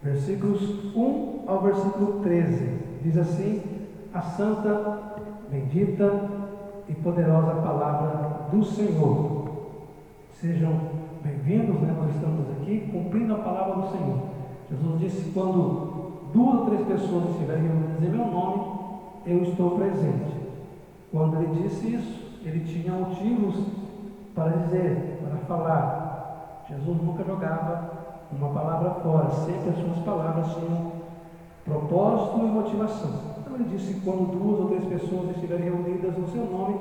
versículos 1 ao versículo 13. Diz assim a santa, bendita e poderosa palavra do Senhor. Sejam bem-vindos, nós estamos aqui cumprindo a palavra do Senhor. Jesus disse: quando 2 ou 3 pessoas estiverem reunidas em meu nome, eu estou presente. Quando ele disse isso, ele tinha motivos para dizer, para falar. Jesus nunca jogava uma palavra fora, sempre as suas palavras tinham propósito e motivação. Então ele disse: quando 2 ou 3 pessoas estiverem reunidas no seu nome,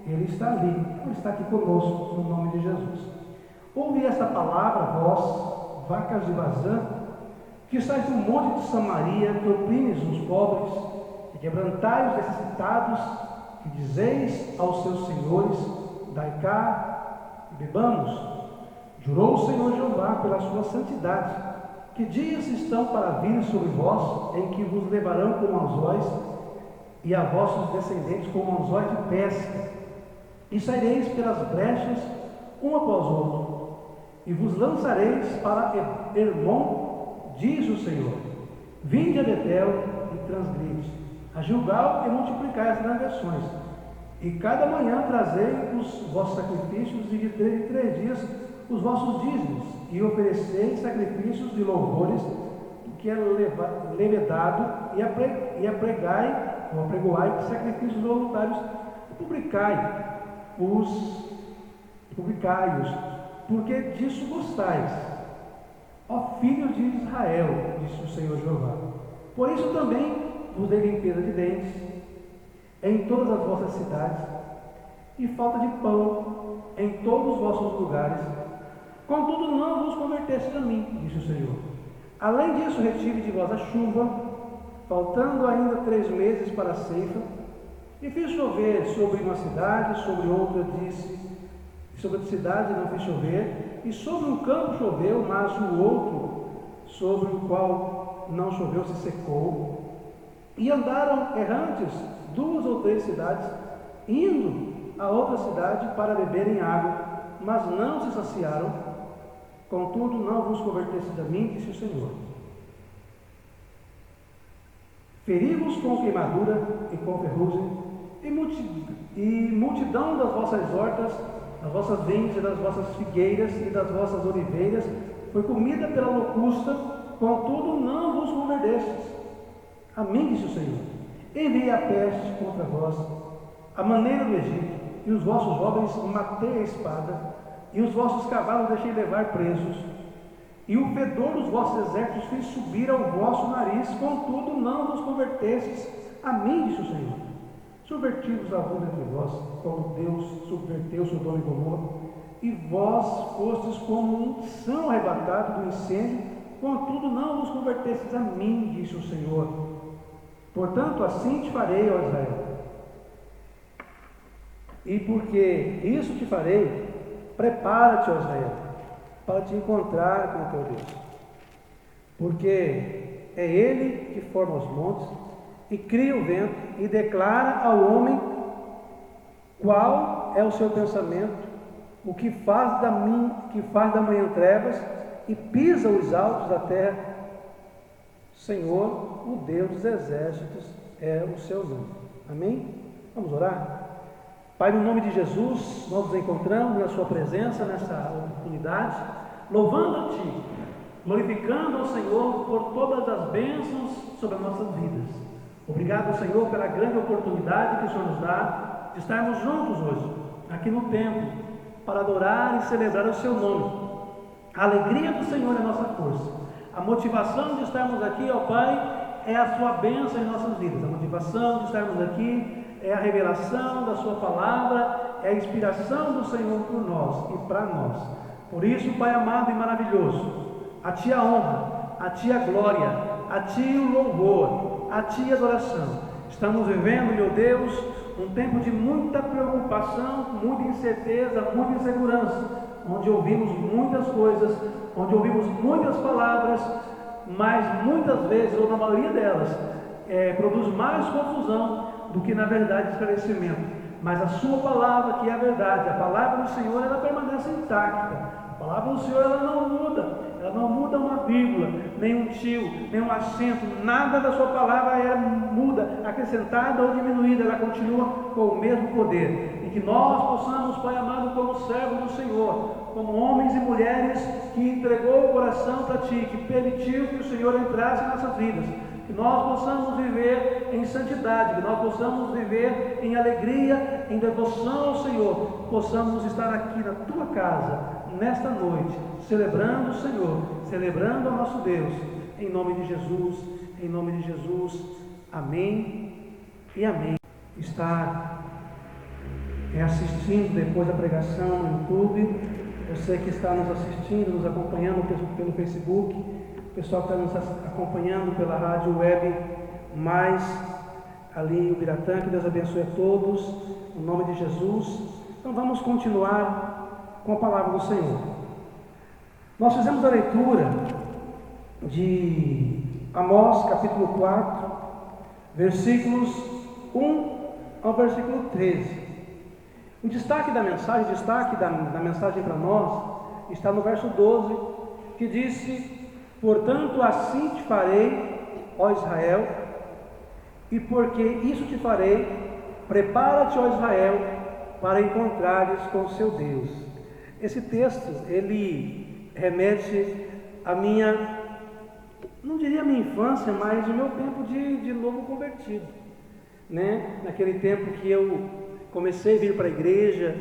ele está ali, ele está aqui conosco, no nome de Jesus. Ouvi esta palavra, vós, vacas de Bazã, que estáis no monte de Samaria, que oprimes os pobres, e quebrantai os necessitados, que dizeis aos seus senhores: dai cá e bebamos. Jurou o Senhor Jeová pela sua santidade: que dias estão para vir sobre vós, em que vos levarão como anzóis, e a vossos descendentes como anzóis de pesca, e saireis pelas brechas um após outro, e vos lançareis para Hermon, diz o Senhor. Vinde a Betel e transgride, a Gilgal e multiplicai as transgressões, e cada manhã trazei os vossos sacrifícios, e de 3 em 3 dias os vossos dízimos, e ofereceis sacrifícios de louvores, que é levedado, e apregoai sacrifícios voluntários, e publicai-os, porque disso gostais, ó filhos de Israel, disse o Senhor Jeová. Por isso também vos dei limpeza de dentes em todas as vossas cidades, e falta de pão em todos os vossos lugares. Contudo, não vos convertestes a mim, disse o Senhor. Além disso, retive de vós a chuva, faltando ainda 3 meses para a ceifa, e fiz chover sobre uma cidade, sobre outra disse, sobre a cidade não fiz chover, e sobre um campo choveu, mas o outro, sobre o qual não choveu, se secou. E andaram errantes 2 ou 3 cidades, indo a outra cidade para beberem água, mas não se saciaram. Contudo, não vos convertestes a mim, disse o Senhor. Feri-vos com queimadura e com ferrugem, e multidão das vossas hortas, das vossas vinhas e das vossas figueiras e das vossas oliveiras foi comida pela locusta, contudo não vos convertestes a mim, disse o Senhor. Enviei a peste contra vós, a maneira do Egito, e os vossos jovens matei a espada, e os vossos cavalos deixei levar presos, e o fedor dos vossos exércitos fiz subir ao vosso nariz, contudo não vos convertestes a mim, disse o Senhor. Subverti-vos a vos entre vós, como Deus subverteu Sodoma e Gomorra, e vós fostes como um são arrebatado do incêndio, contudo não vos convertestes a mim, disse o Senhor. Portanto, assim te farei, ó Israel. E porque isso te farei, prepara-te, ó Israel, para te encontrar com o teu Deus. Porque é Ele que forma os montes, e cria o vento, e declara ao homem qual é o seu pensamento, o que faz da manhã trevas, e pisa os altos da terra. Senhor, o Deus dos exércitos, é o seu nome. Amém? Vamos orar? Pai, no nome de Jesus, nós nos encontramos na sua presença, nessa oportunidade, louvando a Ti, glorificando ao Senhor por todas as bênçãos sobre as nossas vidas. Obrigado, Senhor, pela grande oportunidade que o Senhor nos dá de estarmos juntos hoje, aqui no templo, para adorar e celebrar o Seu nome. A alegria do Senhor é a nossa força. A motivação de estarmos aqui, ó Pai, é a Sua bênção em nossas vidas. A motivação de estarmos aqui é a revelação da Sua palavra, é a inspiração do Senhor por nós e para nós. Por isso, Pai amado e maravilhoso, a Ti a honra, a Ti a glória, a Ti o louvor, a Ti a adoração. Estamos vivendo, meu Deus, um tempo de muita preocupação, muita incerteza, muita insegurança, onde ouvimos muitas coisas, onde ouvimos muitas palavras, mas muitas vezes, ou na maioria delas, produz mais confusão do que na verdade esclarecimento. Mas a Sua palavra, que é a verdade, a palavra do Senhor, ela permanece intacta. palavra do Senhor, ela não muda uma vírgula, nem um tio, nem um acento, nada da sua palavra muda, acrescentada ou diminuída, ela continua com o mesmo poder. E que nós possamos, Pai amado, como servos do Senhor, como homens e mulheres que entregou o coração para Ti, que permitiu que o Senhor entrasse em nossas vidas, que nós possamos viver em santidade, que nós possamos viver em alegria, em devoção ao Senhor, possamos estar aqui na Tua casa, nesta noite, celebrando o Senhor, celebrando ao nosso Deus, em nome de Jesus, amém e amém. Está assistindo depois da pregação no YouTube, você que está nos assistindo, nos acompanhando pelo Facebook, o pessoal que está nos acompanhando pela rádio web, mais ali em Ubiratã, que Deus abençoe a todos, em nome de Jesus. Então vamos continuar com a palavra do Senhor. Nós fizemos a leitura de Amós, capítulo 4, versículos 1 ao versículo 13. O destaque da mensagem para nós está no verso 12, que disse: portanto, assim te farei, ó Israel, e porque isso te farei, prepara-te, ó Israel, para encontrares com o seu Deus. Esse texto, ele remete à minha, não diria minha infância, mas o meu tempo de novo convertido, né? Naquele tempo que eu comecei a vir para a igreja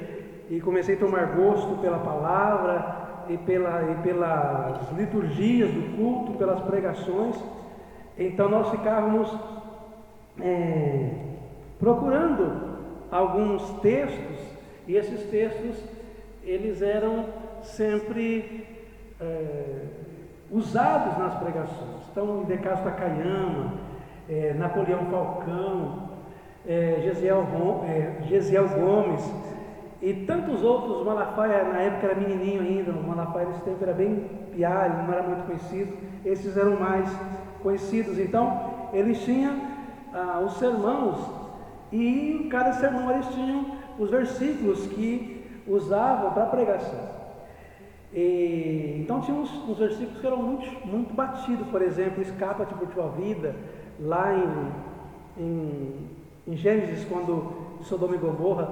e comecei a tomar gosto pela palavra e pelas liturgias do culto, pelas pregações. Então nós ficávamos procurando alguns textos, e esses textos eles eram sempre usados nas pregações. Então, De Castro Takayama, Napoleão Falcão, Gesiel Gomes e tantos outros. O Malafaia, na época, era menininho ainda. O Malafaia nesse tempo era bem pialho, não era muito conhecido. Esses eram mais conhecidos. Então eles tinham os sermões, e cada sermão eles tinham os versículos que usavam para pregação. Então tinha uns versículos que eram muito batidos. Por exemplo, escapa-te por tua vida, lá em Gênesis, quando Sodoma e Gomorra,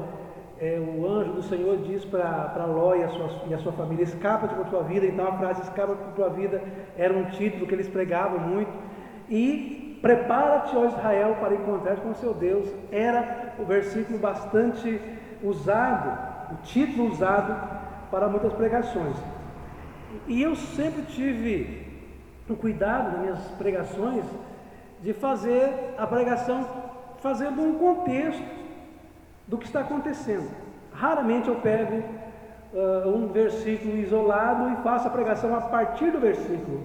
o anjo do Senhor diz para Ló e a sua família: escapa-te por tua vida. Então a frase escapa por tua vida era um título que eles pregavam muito. E prepara-te, ó Israel, para encontrar com o seu Deus, era o versículo bastante usado, o título usado para muitas pregações. E eu sempre tive o cuidado nas minhas pregações de fazer a pregação fazendo um contexto do que está acontecendo. Raramente eu pego um versículo isolado e faço a pregação a partir do versículo.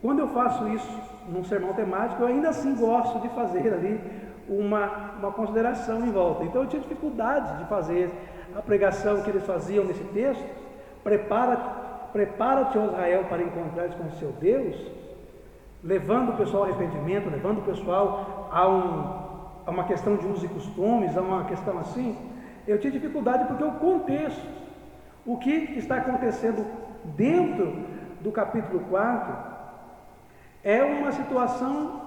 Quando eu faço isso num sermão temático, eu ainda assim gosto de fazer ali uma consideração em volta. Então eu tinha dificuldade de fazer a pregação que eles faziam nesse texto: prepara-te, ó Israel, para encontrares com o seu Deus, levando o pessoal ao arrependimento, levando o pessoal a uma questão de usos e costumes, a uma questão assim. Eu tinha dificuldade porque o contexto, o que está acontecendo dentro do capítulo 4, é uma situação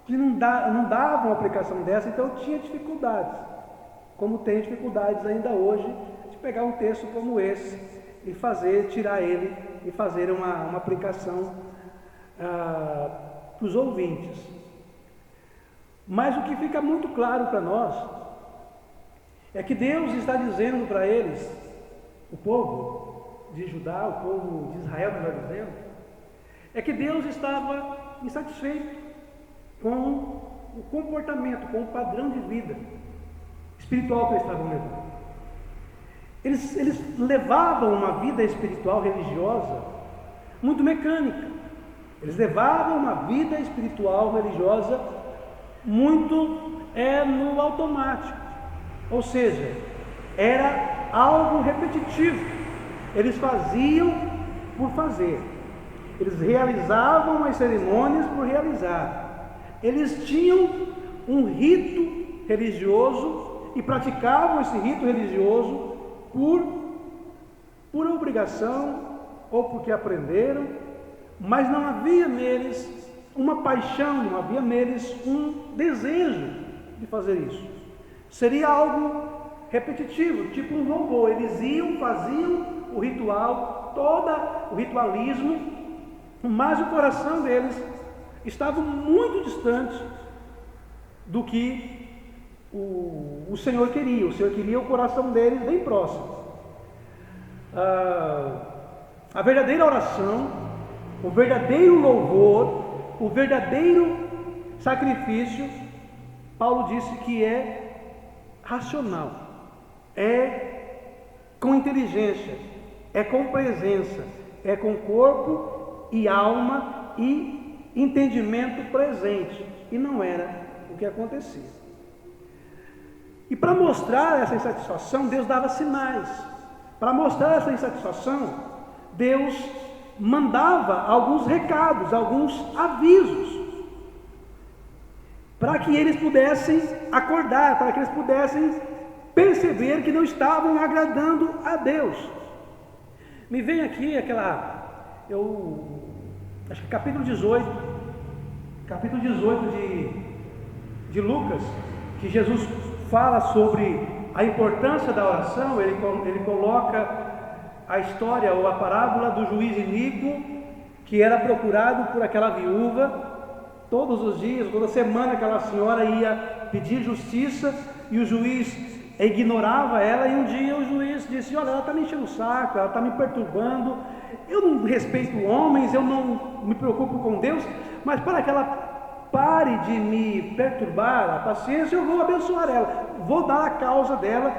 que não dava uma aplicação dessa. Então eu tinha dificuldades, como tenho dificuldades ainda hoje, de pegar um texto como esse e tirar ele e fazer uma aplicação para os ouvintes. Mas o que fica muito claro para nós é que Deus está dizendo para eles, o povo de Judá, o povo de Israel, melhor dizendo, é que Deus estava insatisfeito com o comportamento, com o padrão de vida espiritual que eles estavam levando. Eles levavam uma vida espiritual religiosa muito mecânica. Eles levavam uma vida espiritual religiosa muito no automático. Ou seja, era algo repetitivo. Eles faziam por fazer. Eles realizavam as cerimônias por realizar. Eles tinham um rito religioso e praticavam esse rito religioso por obrigação, ou porque aprenderam, mas não havia neles uma paixão, não havia neles um desejo de fazer isso. Seria algo repetitivo, tipo um robô. Eles iam, faziam o ritual, todo o ritualismo, mas o coração deles estava muito distante do que o Senhor queria. O Senhor queria o coração deles bem próximo. A verdadeira oração, o verdadeiro louvor, o verdadeiro sacrifício, Paulo disse que é racional, é com inteligência, é com presença, é com corpo e alma e entendimento presente. E não era o que acontecia. E para mostrar essa insatisfação, Deus dava sinais. Para mostrar essa insatisfação, Deus mandava alguns recados, alguns avisos, para que eles pudessem acordar, para que eles pudessem perceber que não estavam agradando a Deus. Me vem aqui acho que capítulo 18 de Lucas, que Jesus fala sobre a importância da oração. Ele coloca a história ou a parábola do juiz iníquo, que era procurado por aquela viúva todos os dias, toda semana aquela senhora ia pedir justiça e o juiz ignorava ela, e um dia o juiz disse: olha, ela está me enchendo o saco, ela está me perturbando, eu não respeito homens, eu não me preocupo com Deus, mas para que ela pare de me perturbar a paciência, eu vou abençoar ela, vou dar a causa dela.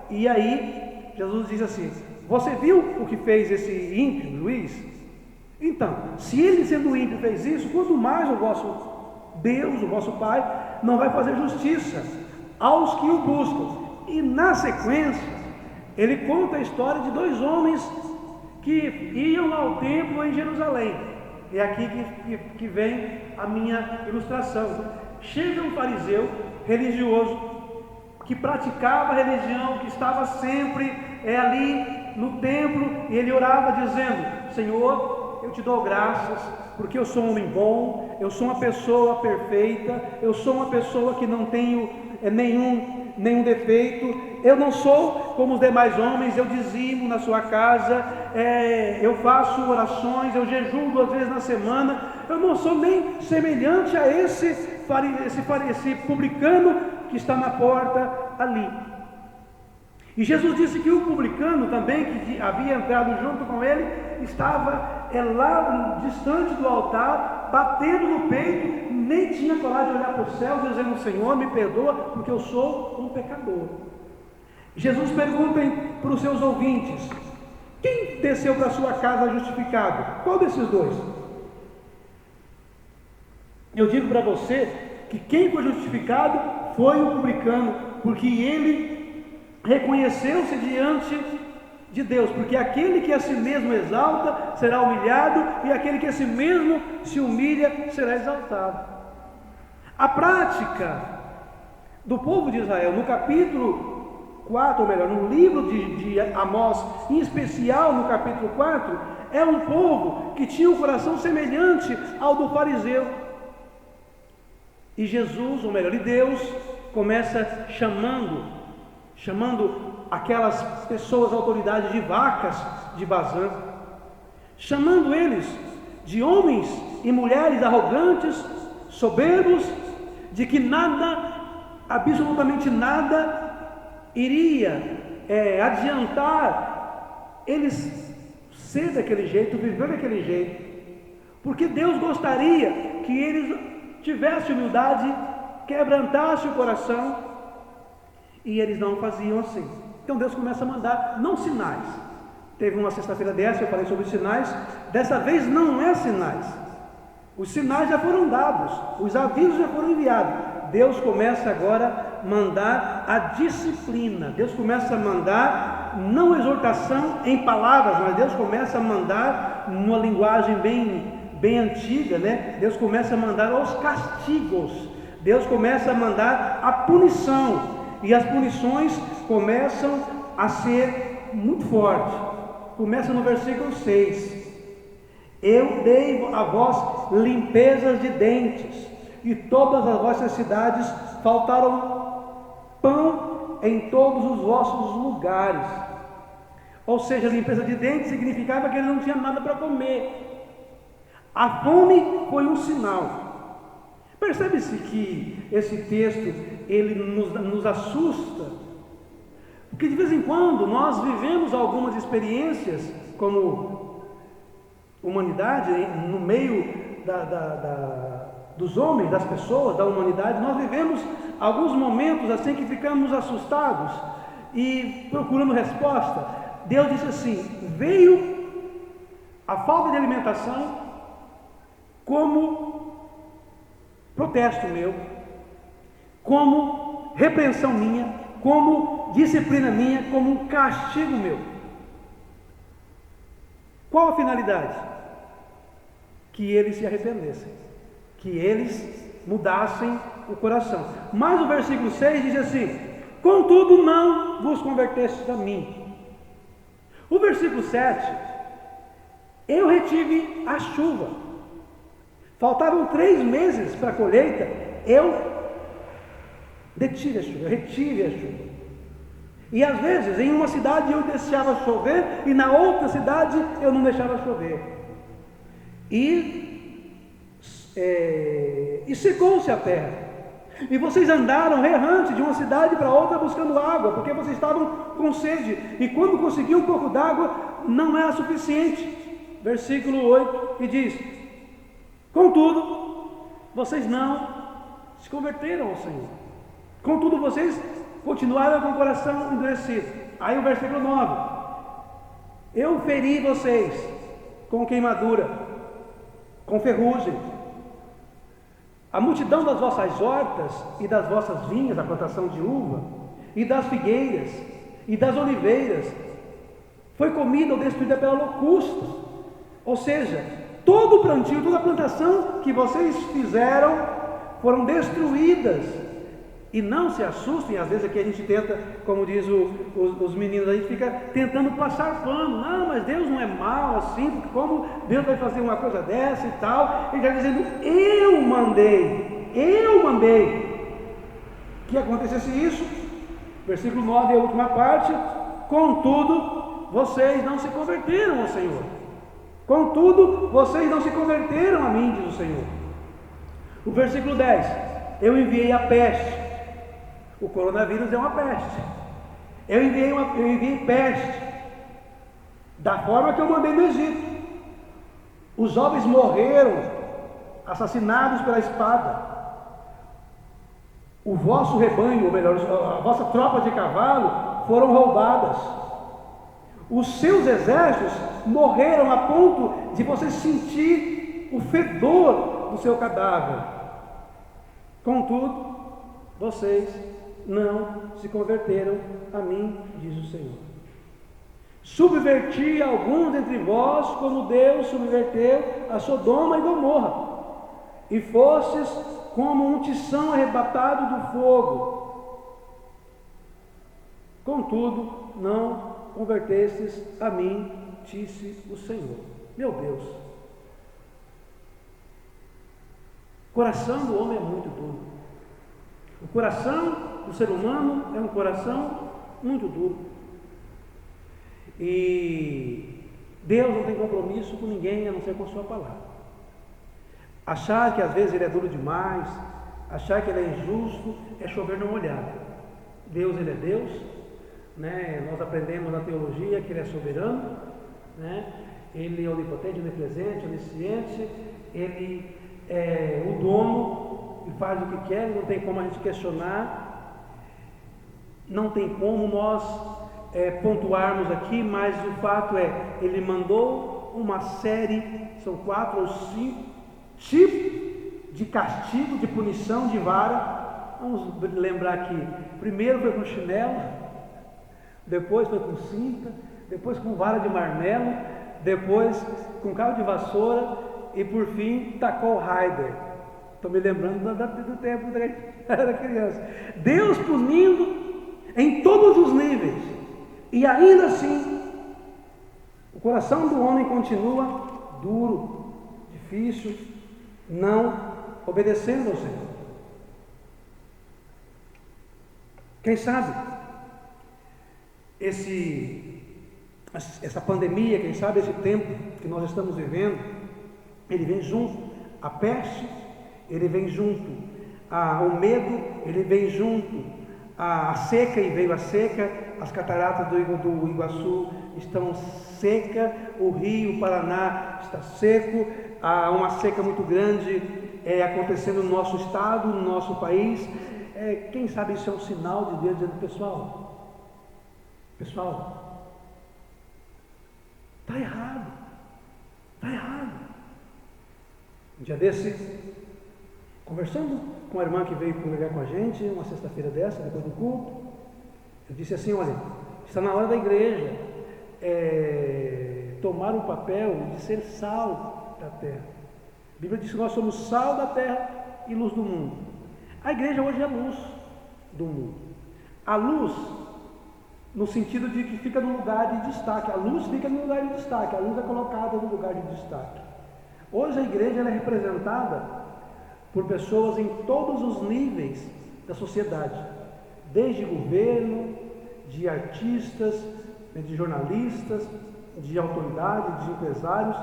E aí Jesus diz assim: você viu o que fez esse ímpio juiz? Então, se ele sendo ímpio fez isso, quanto mais o vosso Deus, o vosso Pai, não vai fazer justiça aos que o buscam. E na sequência, ele conta a história de dois homens que iam ao templo em Jerusalém. É aqui que vem a minha ilustração. Chega um fariseu religioso que praticava a religião, que estava sempre ali no templo, e ele orava dizendo: Senhor, eu te dou graças porque eu sou um homem bom, eu sou uma pessoa perfeita, eu sou uma pessoa que não tenho nenhum defeito, eu não sou como os demais homens, eu dizimo na sua casa, eu faço orações, eu jejuo 2 vezes na semana, eu não sou nem semelhante a esse publicano que está na porta ali. E Jesus disse que o publicano também, que havia entrado junto com ele, estava lá distante do altar, batendo no peito, nem tinha coragem de olhar para o céu, dizendo: Senhor, me perdoa, porque eu sou um pecador. Jesus pergunta para os seus ouvintes: quem desceu para a sua casa justificado? Qual desses dois? Eu digo para você que quem foi justificado foi o publicano, porque ele reconheceu-se diante de Deus, porque aquele que a si mesmo exalta será humilhado, e aquele que a si mesmo se humilha será exaltado. A prática do povo de Israel no capítulo 4, ou melhor, no livro de Amós, em especial no capítulo 4, é um povo que tinha um coração semelhante ao do fariseu. E Jesus, ou melhor, e Deus começa chamando aquelas pessoas, autoridades de vacas de Bazã, chamando eles de homens e mulheres arrogantes, soberbos, de que nada, absolutamente nada, iria adiantar eles ser daquele jeito, viver daquele jeito, porque Deus gostaria que eles tivessem humildade, quebrantassem o coração, e eles não faziam assim. Então Deus começa a mandar, não sinais. Teve uma sexta-feira dessa, eu falei sobre sinais. Dessa vez não é sinais. Os sinais já foram dados, os avisos já foram enviados. Deus começa agora a mandar a disciplina. Deus começa a mandar, não exortação em palavras, mas Deus começa a mandar numa linguagem bem antiga, né? Deus começa a mandar os castigos. Deus começa a mandar a punição. E as punições começam a ser muito fortes. Começa no versículo 6. Eu dei a vós limpezas de dentes, e todas as vossas cidades faltaram pão em todos os vossos lugares. Ou seja, limpeza de dentes significava que ele não tinha nada para comer. A fome foi um sinal. Percebe-se que esse texto ele nos assusta, porque de vez em quando nós vivemos algumas experiências como humanidade, no meio dos homens, das pessoas, da humanidade. Nós vivemos alguns momentos assim que ficamos assustados e procurando resposta. Deus disse assim: veio a falta de alimentação como protesto meu, como repreensão minha, como disciplina minha, como um castigo meu. Qual a finalidade? Que eles se arrependessem, que eles mudassem o coração. Mas o versículo 6 diz assim: contudo não vos convertestes a mim. O versículo 7: eu retive a chuva, faltavam 3 meses para a colheita, eu detive a chuva, eu retive a chuva. E às vezes em uma cidade eu deixava chover e na outra cidade eu não deixava chover. E secou-se a terra. E vocês andaram errante de uma cidade para outra buscando água, porque vocês estavam com sede. E quando conseguiam um pouco d'água, não era suficiente. Versículo 8, que diz: contudo, vocês não se converteram ao Senhor. Contudo, vocês continuaram com o coração endurecido. Aí o versículo 9: eu feri vocês com queimadura, com ferrugem. A multidão das vossas hortas e das vossas vinhas, a plantação de uva, e das figueiras e das oliveiras, foi comida ou destruída pela locusta. Ou seja, todo o plantio, toda a plantação que vocês fizeram foram destruídas. E não se assustem, às vezes aqui a gente tenta, como diz os meninos, a gente fica tentando passar pano. Não, mas Deus não é mau assim, porque como Deus vai fazer uma coisa dessa e tal? Ele está dizendo: eu mandei que acontecesse isso. Versículo 9, a última parte: contudo, vocês não se converteram ao Senhor. Contudo, vocês não se converteram a mim, diz o Senhor. O versículo 10: eu enviei a peste. O coronavírus é uma peste. Eu enviei peste, da forma que eu mandei no Egito. Os jovens morreram, assassinados pela espada. O vosso rebanho, ou melhor, a vossa tropa de cavalo foram roubadas. Os seus exércitos morreram a ponto de você sentir o fedor do seu cadáver. Contudo, vocês não se converteram a mim, diz o Senhor. Subverti alguns entre vós, como Deus subverteu a Sodoma e Gomorra, e fostes como um tição arrebatado do fogo. Contudo, não convertestes a mim, disse o Senhor. Meu Deus, o coração do homem é muito duro. O coração do ser humano é um coração muito duro. E Deus não tem compromisso com ninguém a não ser com a sua palavra. Achar que às vezes ele é duro demais, achar que ele é injusto, é chover no molhado. Deus, ele é Deus, né? Nós aprendemos na teologia que ele é soberano, né? Ele é onipotente, onipresente, onisciente, ele é o dono e faz o que quer, não tem como a gente questionar, não tem como nós pontuarmos aqui, mas o fato é, ele mandou uma série, são 4 ou 5 tipos de castigo, de punição, de vara. Vamos lembrar aqui, primeiro foi com chinelo, depois foi com cinta, depois com vara de marmelo, depois com cabo de vassoura e por fim tacou o raider. Estou me lembrando do tempo da criança. Deus punindo em todos os níveis, e ainda assim o coração do homem continua duro, difícil, não obedecendo ao Senhor. Quem sabe essa pandemia, quem sabe esse tempo que nós estamos vivendo, ele vem junto a peste, ele vem junto o medo, ele vem junto a seca, e veio a seca, as cataratas do Iguaçu estão secas, o rio Paraná está seco, há uma seca muito grande acontecendo no nosso estado, no nosso país. Quem sabe isso é um sinal de Deus dizendo: pessoal, está errado, Um dia desse, conversando com a irmã que veio congregar com a gente, uma sexta-feira dessa, depois do culto, eu disse assim: olha, está na hora da igreja tomar um papel de ser sal da terra. A Bíblia diz que nós somos sal da terra e luz do mundo. A igreja hoje é luz do mundo. A luz, no sentido de que fica no lugar de destaque. A luz fica no lugar de destaque. A luz é colocada no lugar de destaque. Hoje a igreja é representada por pessoas em todos os níveis da sociedade, desde governo, de artistas, de jornalistas, de autoridades, de empresários.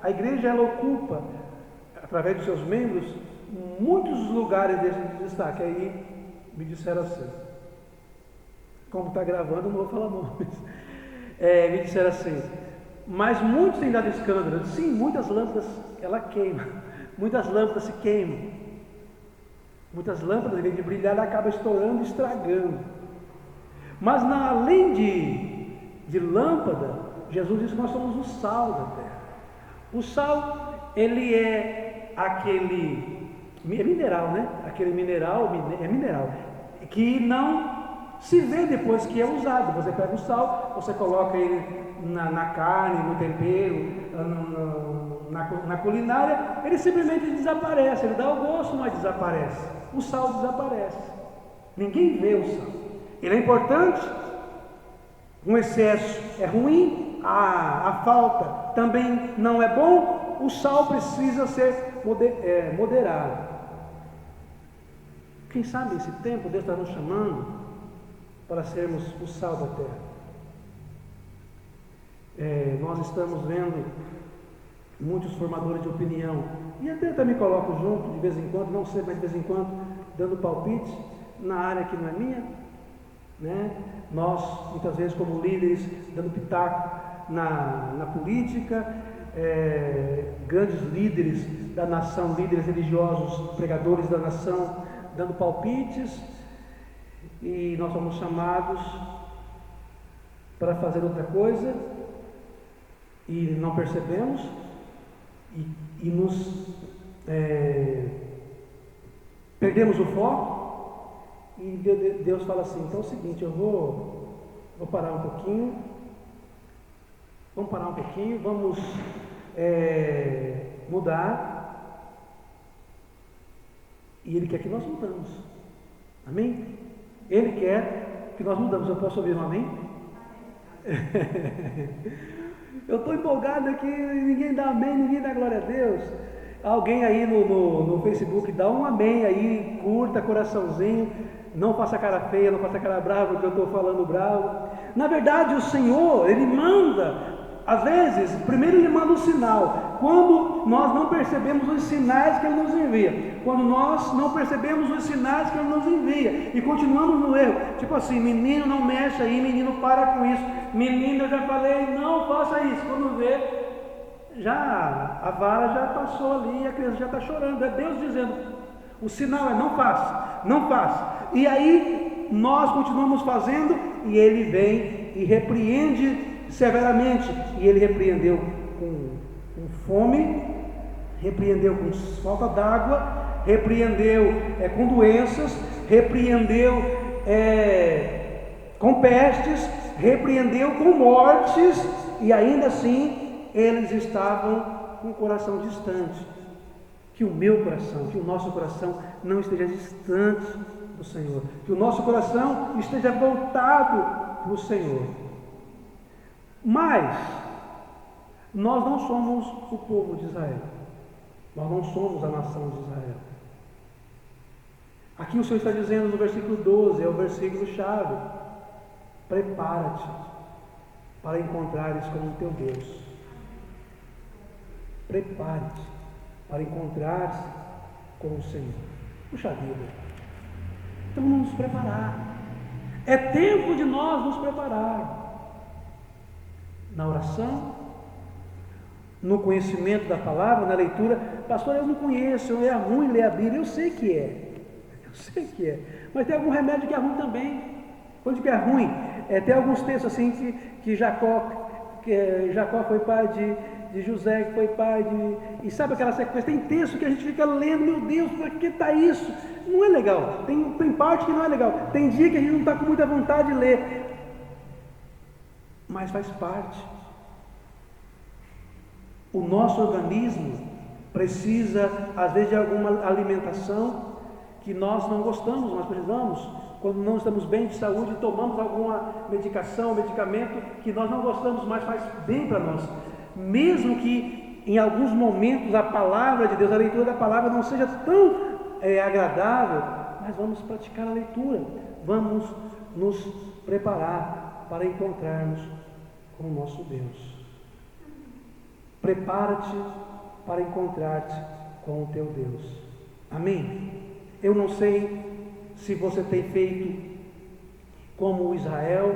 A igreja, ela ocupa, através dos seus membros, muitos lugares de destaque. Aí me disseram assim, como está gravando, eu não vou falar nomes, me disseram assim: mas muitos têm dado escândalo. Eu disse: sim, muitas lâmpadas ela queima, muitas lâmpadas se queimam, muitas lâmpadas, em vez de brilhar, ela acaba estourando e estragando. Mas além de lâmpada, Jesus disse que nós somos o sal da terra. O sal, ele é aquele mineral, né? Aquele mineral, que não se vê depois que é usado. Você pega o sal, você coloca ele na carne, no tempero, na culinária, ele simplesmente desaparece. Ele dá o gosto, mas desaparece. O sal desaparece. Ninguém vê o sal. Ele é importante. Um excesso é ruim, a falta também não é bom. O sal precisa ser moderado. Quem sabe esse tempo Deus está nos chamando para sermos o sal da terra. Nós estamos vendo muitos formadores de opinião, e até me coloco junto de vez em quando, não sei, mas de vez em quando, dando palpite na área que não é minha, né? Nós, muitas vezes, como líderes, dando pitaco na política, grandes líderes da nação, líderes religiosos, pregadores da nação, dando palpites, e nós somos chamados para fazer outra coisa, e não percebemos, e nos perdemos o foco, e Deus fala assim: então é o seguinte, eu vou parar um pouquinho, vamos mudar. E Ele quer que nós mudamos, amém? Ele quer que nós mudamos. Eu posso ouvir um amém? Eu estou empolgado aqui, ninguém dá amém, ninguém dá glória a Deus. Alguém aí no Facebook dá um amém aí, curta, coraçãozinho. Não faça cara feia, não faça cara brava, porque eu estou falando bravo. Na verdade, o Senhor, Ele manda. Às vezes, primeiro Ele manda um sinal, quando nós não percebemos os sinais que Ele nos envia, quando nós não percebemos os sinais que Ele nos envia, e continuamos no erro, tipo assim: menino, não mexe aí, menino, para com isso, menino, eu já falei, não faça isso. Quando vê, já a vara já passou ali, a criança já está chorando. É Deus dizendo, o sinal é: não faça, não faça. E aí, nós continuamos fazendo, e Ele vem e repreende severamente. E Ele repreendeu com fome, repreendeu com falta d'água, repreendeu com doenças, repreendeu com pestes, repreendeu com mortes, e ainda assim eles estavam com o coração distante. Que o meu coração, que o nosso coração não esteja distante do Senhor, que o nosso coração esteja voltado para o Senhor. Mas Nós não somos o povo de Israel. Nós não somos a nação de Israel. Aqui o Senhor está dizendo no versículo 12, é o versículo chave: prepara-te para encontrares com o teu Deus. Prepare-te para encontrar-se com o Senhor. Puxa vida. Então vamos nos preparar. É tempo de nós nos preparar. Na oração, no conhecimento da palavra, na leitura. Pastor, eu não conheço, é ruim ler a Bíblia. Eu sei que é. Eu sei que é. Mas tem algum remédio que é ruim também. Quando que é ruim? Tem alguns textos assim que Jacó foi pai de José, que foi pai de... E sabe aquela sequência? Tem texto que a gente fica lendo, meu Deus, por que está isso? Não é legal. Tem parte que não é legal. Tem dia que a gente não está com muita vontade de ler. Mas faz parte. O nosso organismo precisa, às vezes, de alguma alimentação que nós não gostamos, mas precisamos. Quando não estamos bem de saúde, tomamos alguma medicação, medicamento que nós não gostamos, mas faz bem para nós. Mesmo que em alguns momentos a palavra de Deus, a leitura da palavra não seja tão agradável, mas vamos praticar a leitura, vamos nos preparar para encontrarmos com o nosso Deus. Prepara-te para encontrar-te com o teu Deus. Amém? Eu não sei se você tem feito como Israel,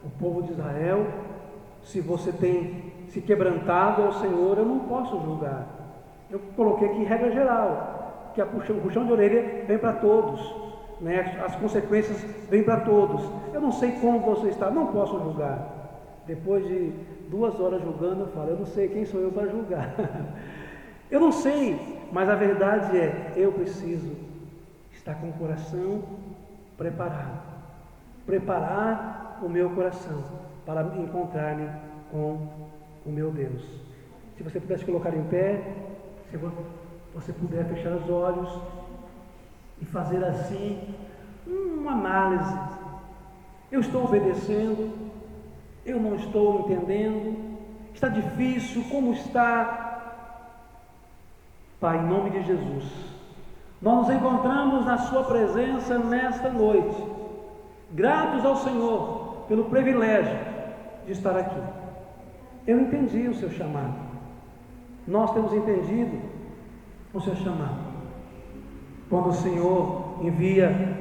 o povo de Israel, se você tem se quebrantado ao Senhor. Eu não posso julgar. Eu coloquei aqui regra geral, que o puxão de orelha vem para todos, né? As consequências vêm para todos. Eu não sei como você está, não posso julgar. Depois de 2 horas julgando, eu falo, eu não sei quem sou eu para julgar. Eu não sei, mas a verdade é, eu preciso estar com o coração preparado, preparar o meu coração para encontrar-me com o meu Deus. Se você pudesse colocar em pé, se você puder fechar os olhos e fazer assim uma análise. Eu estou obedecendo? Eu não estou entendendo? Está difícil? Como está? Pai, em nome de Jesus, nós nos encontramos na sua presença nesta noite, gratos ao Senhor pelo privilégio de estar aqui. Eu entendi o seu chamado. Nós temos entendido o seu chamado. Quando o Senhor envia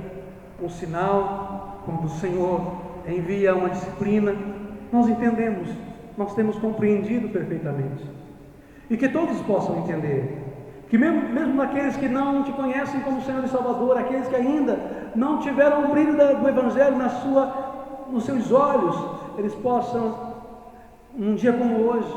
um sinal, quando o Senhor envia uma disciplina, nós entendemos, nós temos compreendido perfeitamente. E que todos possam entender, que mesmo daqueles que não te conhecem como Senhor e Salvador, aqueles que ainda não tiveram o brilho do Evangelho nos seus olhos, eles possam, num dia como hoje,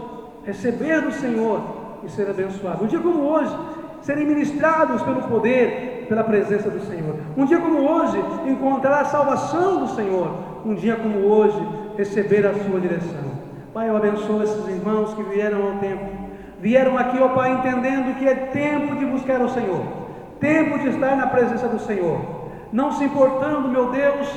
receber do Senhor e ser abençoados. Um dia como hoje, serem ministrados pelo poder, pela presença do Senhor. Um dia como hoje, encontrar a salvação do Senhor. Um dia como hoje, receber a sua direção. Pai, eu abençoo esses irmãos que vieram ao templo. Vieram aqui, ó Pai, entendendo que é tempo de buscar o Senhor, tempo de estar na presença do Senhor, não se importando, meu Deus,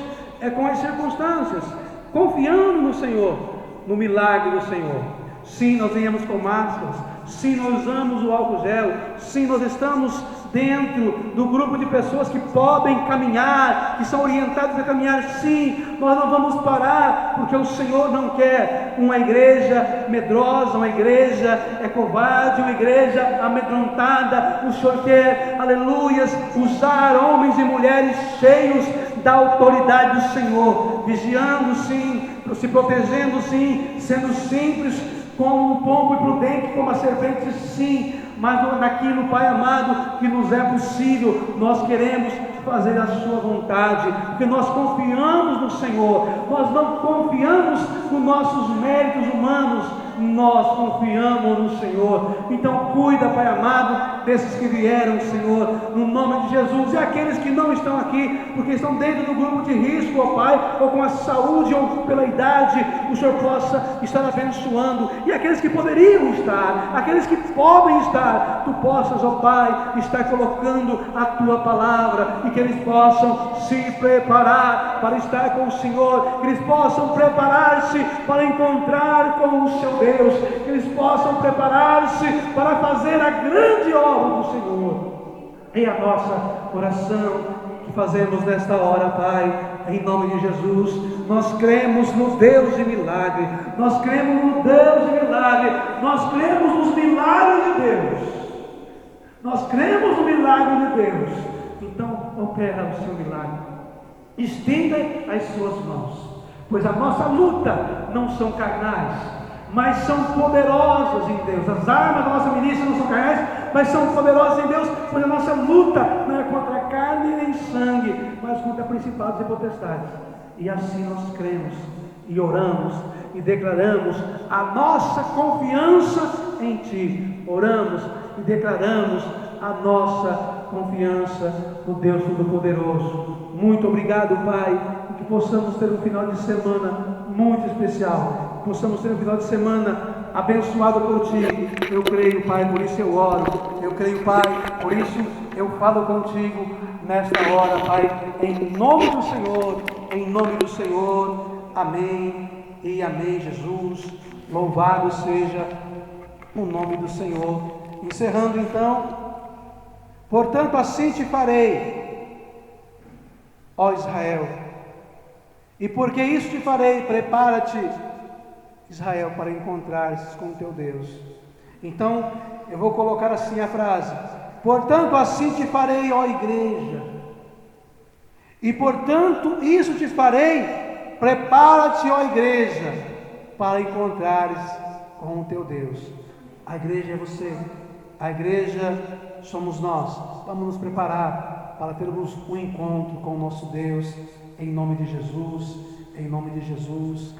com as circunstâncias, confiando no Senhor, no milagre do Senhor. Sim, nós viemos com máscaras, sim, nós usamos o álcool gel, sim, nós estamos dentro do grupo de pessoas que podem caminhar, que são orientadas a caminhar. Sim, nós não vamos parar, porque o Senhor não quer uma igreja medrosa, uma igreja covarde, uma igreja amedrontada. O Senhor quer, aleluias, usar homens e mulheres cheios da autoridade do Senhor, vigiando sim, se protegendo sim, sendo simples como um pombo e prudente como a serpente, sim, mas naquilo, Pai amado, que nos é possível, nós queremos fazer a sua vontade, porque nós confiamos no Senhor, nós não confiamos nos nossos méritos humanos, nós confiamos no Senhor. Então cuida, Pai amado, desses que vieram, Senhor, no nome de Jesus. E aqueles que não estão aqui, porque estão dentro do grupo de risco, ó Pai, ou com a saúde, ou pela idade, o Senhor possa estar abençoando. E aqueles que poderiam estar, aqueles que podem estar, Tu possas, ó Pai, estar colocando a Tua palavra, e que eles possam se preparar para estar com o Senhor, que eles possam preparar-se para encontrar com o seu Deus, que eles possam preparar-se para fazer a grande obra do Senhor. É a nossa oração que fazemos nesta hora, Pai, em nome de Jesus. Nós cremos no Deus de milagre, nós cremos no Deus de milagre, nós cremos nos milagres de Deus, nós cremos no milagre de Deus. Então opera o seu milagre, estenda as suas mãos, pois a nossa luta não são carnais, mas são poderosas em Deus. As armas da nossa milícia não são carnais, mas são poderosas em Deus, pois a nossa luta não é contra carne nem sangue, mas contra principados e potestades. E assim nós cremos e oramos e declaramos a nossa confiança em Ti. Oramos e declaramos a nossa confiança no Deus Todo-Poderoso. Muito obrigado, Pai, que possamos ter um final de semana muito especial, possamos ter um final de semana abençoado por Ti. Eu creio, Pai, por isso eu oro. Eu creio, Pai, por isso eu falo contigo nesta hora, Pai, em nome do Senhor, em nome do Senhor. Amém e amém, Jesus. Louvado seja o nome do Senhor. Encerrando então: portanto, assim te farei, ó Israel, e porque isso te farei, prepara-te, Israel, para encontrar-se com teu Deus. Então, eu vou colocar assim a frase: portanto, assim te farei, ó igreja, e portanto, isso te farei, prepara-te, ó igreja, para encontrares com o teu Deus. A igreja é você, a igreja somos nós. Vamos nos preparar para termos um encontro com o nosso Deus, em nome de Jesus, em nome de Jesus.